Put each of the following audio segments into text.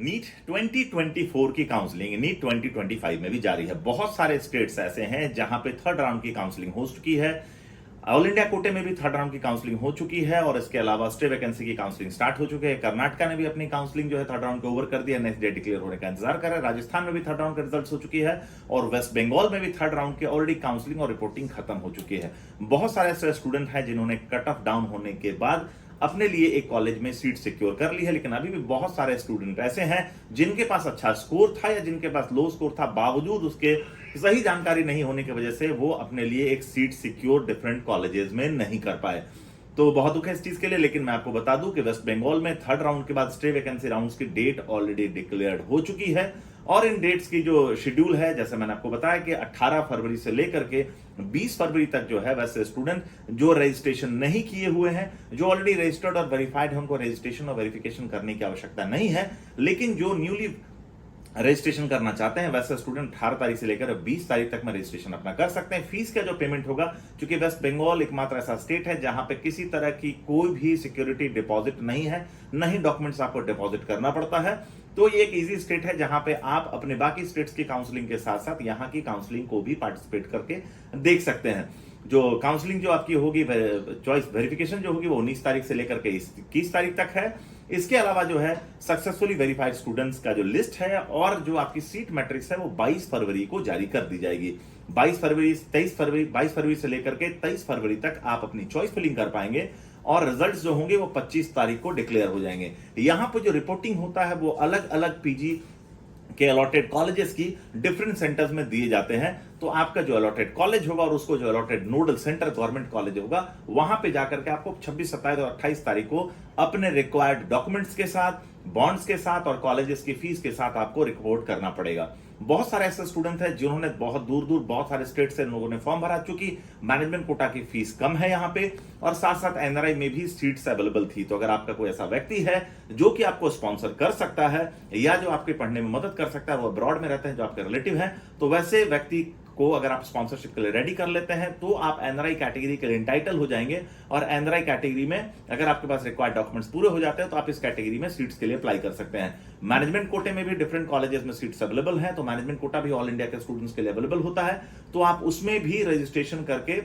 NEET 2024 की counselling NEET 2025 में भी जारी है। बहुत सारे स्टेट्स ऐसे हैं जहां पे थर्ड राउंड की काउंसलिंग हो चुकी है। ऑल इंडिया कोटे में भी थर्ड राउंड की काउंसलिंग हो चुकी है और इसके अलावा स्टे वैकेंसी की काउंसलिंग स्टार्ट हो चुकी है। कर्नाटका ने भी अपनी काउंसलिंग जो है थर्ड राउंड को ओवर कर दिया, नेक्स्ट डे डिक्लेयर होने का इंतजार कर रहा है। राजस्थान में भी थर्ड राउंड का रिजल्ट हो चुकी है और वेस्ट बंगाल में भी थर्ड राउंड की ऑलरेडी काउंसलिंग और रिपोर्टिंग खत्म हो चुकी है। बहुत सारे ऐसे स्टूडेंट हैं जिन्होंने कट ऑफ डाउन होने के बाद अपने लिए एक कॉलेज में सीट सिक्योर कर ली है, लेकिन अभी भी बहुत सारे स्टूडेंट ऐसे हैं जिनके पास अच्छा स्कोर था या जिनके पास लो स्कोर था, बावजूद उसके सही जानकारी नहीं होने की वजह से वो अपने लिए एक सीट सिक्योर डिफरेंट कॉलेजेस में नहीं कर पाए। तो बहुत दुख है इस चीज के लिए, लेकिन मैं आपको बता दूं कि वेस्ट बंगाल में थर्ड राउंड के बाद स्टे वैकेंसी राउंड्स की डेट ऑलरेडी डिक्लेयर्ड हो चुकी है और इन डेट्स की जो शेड्यूल है, जैसे मैंने आपको बताया कि 18 फरवरी से लेकर के 20 फरवरी तक जो है वैसे स्टूडेंट जो रजिस्ट्रेशन नहीं किए हुए हैं, जो ऑलरेडी रजिस्टर्ड और वेरीफाइड है, उनको रजिस्ट्रेशन और वेरिफिकेशन करने की आवश्यकता नहीं है। लेकिन जो न्यूली रजिस्ट्रेशन करना चाहते हैं वैसे स्टूडेंट 18 तारीख से लेकर 20 तारीख तक में रजिस्ट्रेशन अपना कर सकते हैं। फीस का जो पेमेंट होगा, क्योंकि वेस्ट बंगाल एकमात्र ऐसा स्टेट है जहां पे किसी तरह की कोई भी सिक्योरिटी डिपॉजिट नहीं है, न ही डॉक्यूमेंट्स आपको डिपॉजिट करना पड़ता है। तो ये एक इजी स्टेट है जहां पे आप अपने बाकी स्टेट्स की काउंसलिंग के साथ साथ यहाँ की काउंसलिंग को भी पार्टिसिपेट करके देख सकते हैं। जो काउंसलिंग जो आपकी होगी, चॉइस वेरिफिकेशन जो होगी, वो 19 तारीख से लेकर के 21 तारीख तक है। इसके अलावा जो है सक्सेसफुली वेरीफाइड स्टूडेंट्स का जो लिस्ट है और जो आपकी सीट मैट्रिक्स है वो 22 फरवरी को जारी कर दी जाएगी। 22 फरवरी से लेकर के 23 फरवरी तक आप अपनी चॉइस फिलिंग कर पाएंगे और रिजल्ट्स जो होंगे वो 25 तारीख को डिक्लेयर हो जाएंगे। यहां पर जो रिपोर्टिंग होता है वो अलग अलग पीजी के अलॉटेड कॉलेजेस की डिफरेंट सेंटर्स में दिए जाते हैं। तो आपका जो अलॉटेड कॉलेज होगा और उसको जो allotted nodal centre government college होगा, वहां पे जाकर के आपको 26, 27 और 28 तारीख को अपने रिक्वायर्ड डॉक्यूमेंट्स के साथ, बॉन्ड्स के साथ और कॉलेजेस की फीस के साथ आपको रिपोर्ट करना पड़ेगा। बहुत सारे ऐसे स्टूडेंट हैं जिन्होंने बहुत दूर दूर बहुत सारे स्टेट से लोगों ने फॉर्म भरा, चूंकि मैनेजमेंट कोटा की फीस कम है यहाँ पे और साथ साथ एनआरआई में भी सीट्स अवेलेबल थी। तो अगर आपका कोई ऐसा व्यक्ति है जो कि आपको स्पॉन्सर कर सकता है या जो आपके पढ़ने में मदद कर सकता है, वो अब्रॉड में रहते हैं, जो आपके रिलेटिव हैं, तो वैसे व्यक्ति को अगर आप स्पॉन्सरशिप के लिए रेडी कर लेते हैं तो आप एनआरआई कैटेगरी के लिए इंटाइटल हो जाएंगे और एनआरआई कैटेगरी में अगर आपके पास रिक्वायर्ड डॉक्यूमेंट्स पूरे हो जाते हैं तो आप इस कैटेगरी में सीट्स के लिए अप्लाई कर सकते हैं। मैनेजमेंट कोटे में भी डिफरेंट कॉलेजेस में सीट्स अवेलेबल हैं, तो मैनेजमेंट कोटा भी ऑल इंडिया के स्टूडेंट्स के लिए अवेलेबल होता है, तो आप उसमें भी रजिस्ट्रेशन करके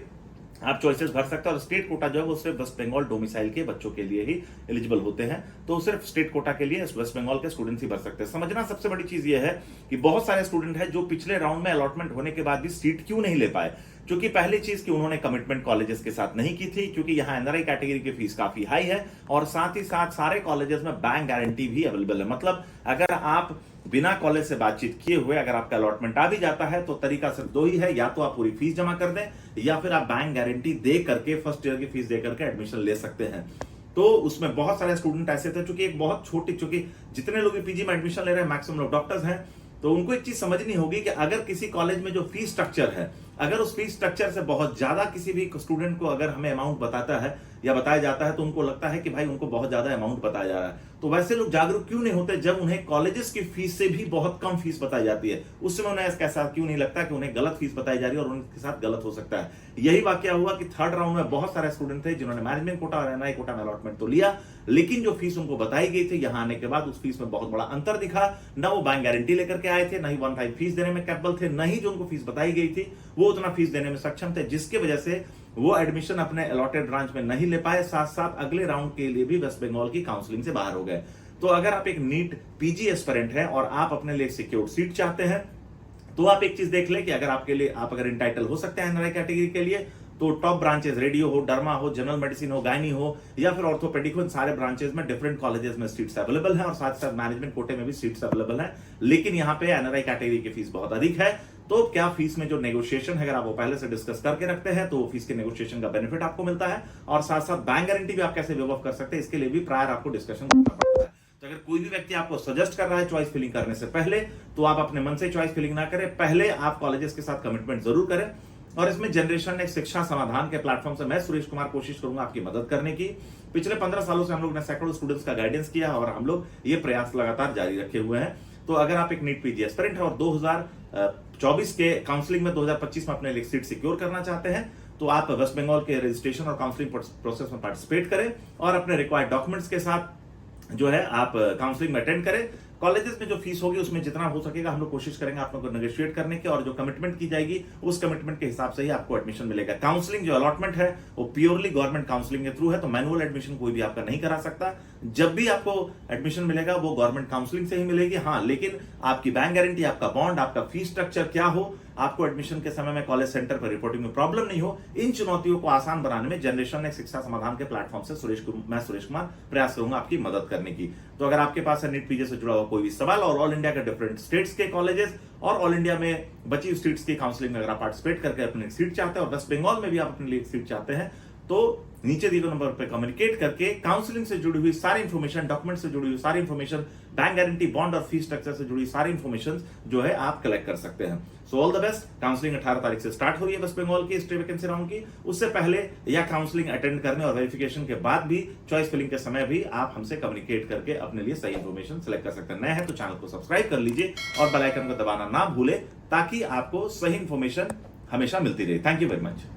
आप चॉइसेस भर सकते हैं। और स्टेट कोटा जो है वो सिर्फ वेस्ट बंगाल डोमिसाइल के बच्चों के लिए ही एलिजिबल होते हैं, तो सिर्फ स्टेट कोटा के लिए वेस्ट बंगाल के स्टूडेंट्स ही भर सकते हैं। समझना सबसे बड़ी चीज ये है कि बहुत सारे स्टूडेंट हैं जो पिछले राउंड में अलॉटमेंट होने के बाद भी सीट क्यों नहीं ले पाए, क्योंकि पहली चीज कि उन्होंने कमिटमेंट कॉलेजेस के साथ नहीं की थी, क्योंकि यहाँ एनआरआई कैटेगरी की फीस काफी हाई है और साथ ही साथ सारे कॉलेजेस में बैंक गारंटी भी अवेलेबल है। मतलब अगर आप बिना कॉलेज से बातचीत किए हुए अगर आपका अलॉटमेंट आ भी जाता है तो तरीका सिर्फ दो ही है, या तो आप पूरी फीस जमा कर दें या फिर आप बैंक गारंटी दे करके फर्स्ट ईयर की फीस दे करके एडमिशन ले सकते हैं। तो उसमें बहुत सारे स्टूडेंट ऐसे थे, चूंकि एक बहुत छोटी, चूंकि जितने लोग पीजी में एडमिशन ले रहे हैं मैक्सिमम लोग डॉक्टर्स हैं, तो उनको एक चीज समझनी होगी कि अगर किसी कॉलेज में जो फीस स्ट्रक्चर है, अगर उस फीस स्ट्रक्चर से बहुत ज्यादा किसी भी स्टूडेंट को अगर हमें अमाउंट बताता है या बताया जाता है तो उनको लगता है कि भाई उनको बहुत ज्यादा अमाउंट बताया जा रहा है। तो वैसे लोग जागरूक क्यों नहीं होते जब उन्हें कॉलेजेस की फीस से भी बहुत कम फीस बताई जाती है? उस समय उन्हें ऐसा क्यों नहीं लगता कि उन्हें गलत फीस बताई जा रही है और उनके साथ गलत हो सकता है? यही वाकया हुआ कि थर्ड राउंड में बहुत सारे स्टूडेंट थे जिन्होंने मैनेजमेंट कोटा और एनआई कोटा में अलॉटमेंट तो लिया, लेकिन जो फीस उनको बताई गई थी यहाँ आने के बाद उस फीस में बहुत बड़ा अंतर दिखा। न वो बैंक गारंटी लेकर के आए थे, न ही वन टाइम फीस देने में कैपेबल थे, न ही जो उनको फीस बताई गई थी वो उतना फीस देने में सक्षम थे, जिसकी वजह से वो एडमिशन अपने अलॉटेड ब्रांच में नहीं ले पाए, साथ साथ अगले राउंड के लिए भी वेस्ट बंगाल की काउंसलिंग से बाहर हो गए। तो अगर आप एक नीट पीजी एस्पिरेंट हैं और आप अपने लिए सिक्योर्ड सीट चाहते हैं तो आप एक चीज देख लें कि अगर आपके लिए आप अगर इंटाइटल हो सकते हैं एनआरआई कैटेगरी के लिए तो टॉप ब्रांचेस रेडियो हो, डर्मा हो, जनरल मेडिसिन हो, गायनी हो या फिर ऑर्थोपेडिक हो, इन सारे ब्रांचेस में डिफरेंट कॉलेजेस में सीट्स अवेलेबल हैं और साथ साथ मैनेजमेंट कोटे में भी सीट्स अवेलेबल हैं। लेकिन यहाँ पे एनआरआई कैटेगरी की फीस बहुत अधिक है, तो क्या फीस में जो नेगोशिएशन है अगर आप वो पहले से डिस्कस करके रखते हैं तो फीस के नेगोशिएशन का बेनिफिट आपको मिलता है और साथ साथ बैंक गारंटी भी आप कैसे वेव ऑफ कर सकते हैं इसके लिए भी प्रायर आपको डिस्कशन करना पड़ता है। तो अगर कोई भी व्यक्ति आपको सजेस्ट कर रहा है चॉइस फिलिंग करने से पहले, तो आप अपने मन से चॉइस फिलिंग ना करें, पहले आप कॉलेजेस के साथ कमिटमेंट जरूर करें। और इसमें जनरेशन नेक्स्ट शिक्षा समाधान के प्लेटफॉर्म से मैं सुरेश कुमार कोशिश करूंगा आपकी मदद करने की। पिछले 15 सालों से हम लोग ने सैकड़ों स्टूडेंट्स का गाइडेंस किया और हम लोग ये प्रयास लगातार जारी रखे हुए हैं। तो अगर आप एक नीट पीजी एस्पिरेंट है और 2024 के काउंसलिंग में 2025 में अपने लिए सीट सिक्योर करना चाहते हैं तो आप वेस्ट बंगाल के रजिस्ट्रेशन और काउंसलिंग प्रोसेस में पार्टिसिपेट करें और अपने रिक्वायर्ड डॉक्यूमेंट्स के साथ जो है आप काउंसलिंग में अटेंड करें। कॉलेजेस में जो फीस होगी उसमें जितना हो सकेगा हम लोग कोशिश करेंगे आप लोग को नेगोशिएट करने की, और जो कमिटमेंट की जाएगी उस कमिटमेंट के हिसाब से ही आपको एडमिशन मिलेगा। काउंसलिंग जो अलॉटमेंट है वो प्योरली गवर्नमेंट काउंसलिंग के थ्रू है, तो मैनुअल एडमिशन कोई भी आपका नहीं करा सकता। जब भी आपको एडमिशन मिलेगा वो गवर्नमेंट काउंसलिंग से ही मिलेगी। हाँ, लेकिन आपकी बैंक गारंटी, आपका बॉन्ड, आपका फीस स्ट्रक्चर क्या हो, आपको एडमिशन के समय में कॉलेज सेंटर पर रिपोर्टिंग में प्रॉब्लम नहीं हो, इन चुनौतियों को आसान बनाने में जनरेशन नेक्स्ट शिक्षा समाधान के प्लेटफॉर्म से मैं सुरेश कुमार प्रयास करूंगा आपकी मदद करने की। तो अगर आपके पास है नीट पीजी से जुड़ा हुआ कोई भी सवाल और ऑल इंडिया के डिफरेंट स्टेट्स के कॉलेजेस और ऑल इंडिया में बची स्टेट्स की काउंसलिंग में अगर आप पार्टिसिपेट करके अपनी सीट चाहते हैं और वेस्ट बंगाल में भी आप अपने लिए सीट चाहते हैं, तो नीचे दिए गए नंबर पर कम्युनिकेट करके काउंसलिंग से जुड़ी हुई सारी इंफॉर्मेशन, डॉक्यूमेंट से जुड़ी हुई सारी इंफॉर्मेशन, बैंक गारंटी, बॉन्ड और फीस स्ट्रक्चर से जुड़ी सारी इंफॉर्मेशन जो है आप कलेक्ट कर सकते हैं। So all the best. Counselling 18 तारीख से स्टार्ट हो रही है वेस्ट बंगाल की स्टेट वैकेंसी राउंड की। उससे पहले या काउंसलिंग अटेंड करने और वेरिफिकेशन के बाद भी चॉइस फिलिंग के समय भी आप हमसे कम्युनिकेट करके अपने लिए सही इंफॉर्मेशन सेलेक्ट कर सकते हैं। नए हैं तो चैनल को सब्सक्राइब कर लीजिए और बेल आइकन को दबाना ना भूले ताकि आपको सही इंफॉर्मेशन हमेशा मिलती रहे। Thank you very much.